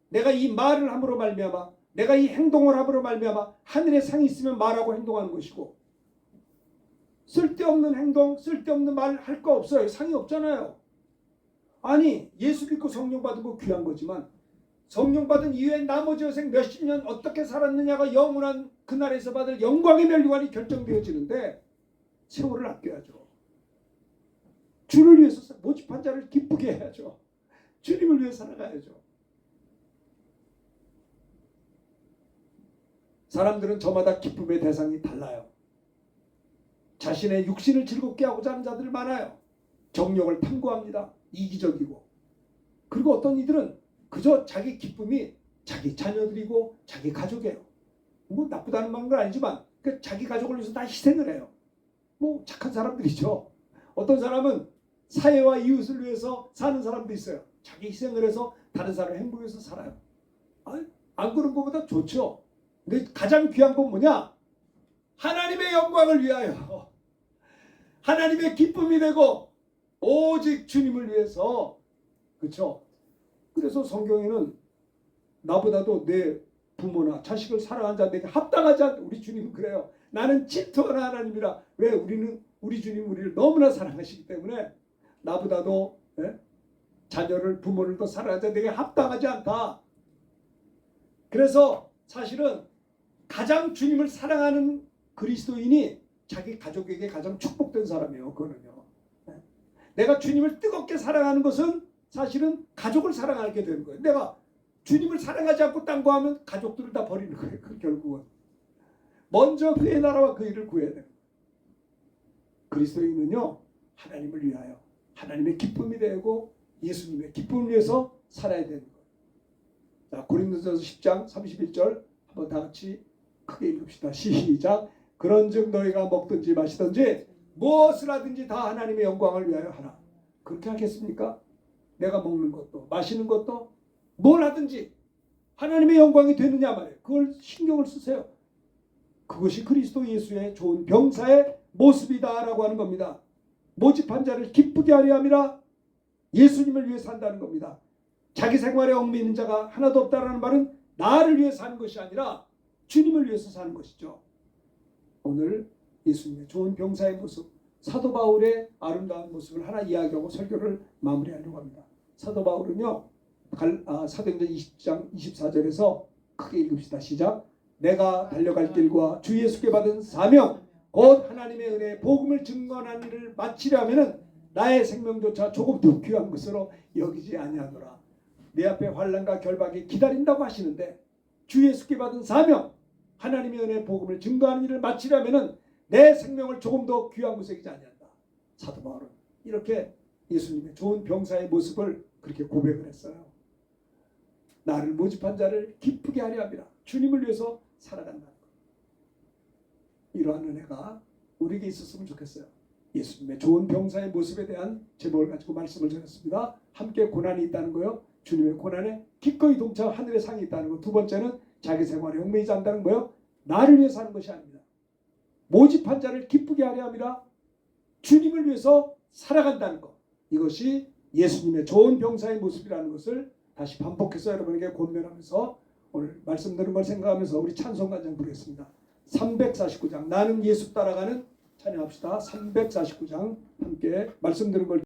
내가 이 말을 함으로 말미암아, 내가 이 행동을 함으로 말미암아 하늘에 상이 있으면 말하고 행동하는 것이고, 쓸데없는 행동, 쓸데없는 말 할 거 없어요. 상이 없잖아요. 아니, 예수 믿고 성령 받은 거 귀한 거지만 성령 받은 이후에 나머지 여생 몇십 년 어떻게 살았느냐가 영원한 그날에서 받을 영광의 멸류관이 결정되어지는데 세월을 아껴야죠. 주를 위해서 모집한 자를 기쁘게 해야죠. 주님을 위해 살아가야죠. 사람들은 저마다 기쁨의 대상이 달라요. 자신의 육신을 즐겁게 하고자 하는 자들이 많아요. 정욕을 탐구합니다. 이기적이고. 그리고 어떤 이들은 그저 자기 기쁨이 자기 자녀들이고 자기 가족이에요. 뭐 나쁘다는 말은 아니지만 자기 가족을 위해서 다 희생을 해요. 뭐 착한 사람들이죠. 어떤 사람은 사회와 이웃을 위해서 사는 사람도 있어요. 자기 희생을 해서 다른 사람을 행복해서 살아요. 안 그런 것보다 좋죠. 근데 가장 귀한 건 뭐냐? 하나님의 영광을 위하여, 하나님의 기쁨이 되고 오직 주님을 위해서. 그렇죠? 그래서 성경에는 나보다도 내 부모나 자식을 사랑하는 자에게 합당하지 않다. 우리 주님은 그래요. 나는 질투하는 하나님이라. 왜? 우리 주님 우리를 너무나 사랑하시기 때문에 나보다도 자녀를 부모를 더 사랑하는 자에게 합당하지 않다. 그래서 사실은 가장 주님을 사랑하는 그리스도인이 자기 가족에게 가장 축복된 사람이에요. 그거는요. 내가 주님을 뜨겁게 사랑하는 것은 사실은 가족을 사랑하게 되는 거예요. 내가 주님을 사랑하지 않고 딴 거 하면 가족들을 다 버리는 거예요. 결국은. 먼저 그의 나라와 그 일을 구해야 돼요. 그리스도인은요, 하나님을 위하여 하나님의 기쁨이 되고 예수님의 기쁨을 위해서 살아야 되는 거예요. 자, 고린도전서 10장 31절 한번 다 같이 크게 읽읍시다. 시작. 그런즉 너희가 먹든지 마시든지 무엇을 하든지 다 하나님의 영광을 위하여 하라. 그렇게 하겠습니까? 내가 먹는 것도 마시는 것도 뭘 하든지 하나님의 영광이 되느냐 말이에요. 그걸 신경을 쓰세요. 그것이 그리스도 예수의 좋은 병사의 모습이다라고 하는 겁니다. 모집한 자를 기쁘게 하려 함이라. 예수님을 위해 산다는 겁니다. 자기 생활에 얽매이는 자가 하나도 없다라는 말은 나를 위해 사는 것이 아니라 주님을 위해서 사는 것이죠. 오늘 예수님의 좋은 병사의 모습, 사도 바울의 아름다운 모습을 하나 이야기하고 설교를 마무리하려고 합니다. 사도 바울은요, 사도행전 20장 24절에서 크게 읽읍시다. 시작. 내가 달려갈 길과 주 예수께 받은 사명 곧 하나님의 은혜의 복음을 증거하는 일을 마치려 하면은 나의 생명조차 조금 더 귀한 것으로 여기지 아니하노라. 내 앞에 환난과 결박이 기다린다고 하시는데 주 예수께 받은 사명 하나님의 은혜의 복음을 증거하는 일을 마치려면은 내 생명을 조금 더 귀한 것에 여기지 아니한다. 사도 바울은 이렇게 예수님의 좋은 병사의 모습을 그렇게 고백을 했어요. 나를 모집한 자를 기쁘게 하려 함이라. 주님을 위해서 살아간다는 것. 이러한 은혜가 우리에게 있었으면 좋겠어요. 예수님의 좋은 병사의 모습에 대한 제목을 가지고 말씀을 전했습니다. 함께 고난이 있다는 거요. 주님의 고난에 기꺼이 동참한 하늘의 상이 있다는 것. 두 번째는 자기 생활에 얽매이지 않는다는 거요. 나를 위해 사는 것이 아닙니다. 모집한 자를 기쁘게 하려 함이라. 주님을 위해서 살아간다는 것. 이것이 예수님의 좋은 병사의 모습이라는 것을 다시 반복해서 여러분에게 권면하면서 오늘 말씀 들은 걸 생각하면서 우리 찬송가장 부르겠습니다. 349장 나는 예수 따라가는 찬양합시다. 349장 함께 말씀 들은 걸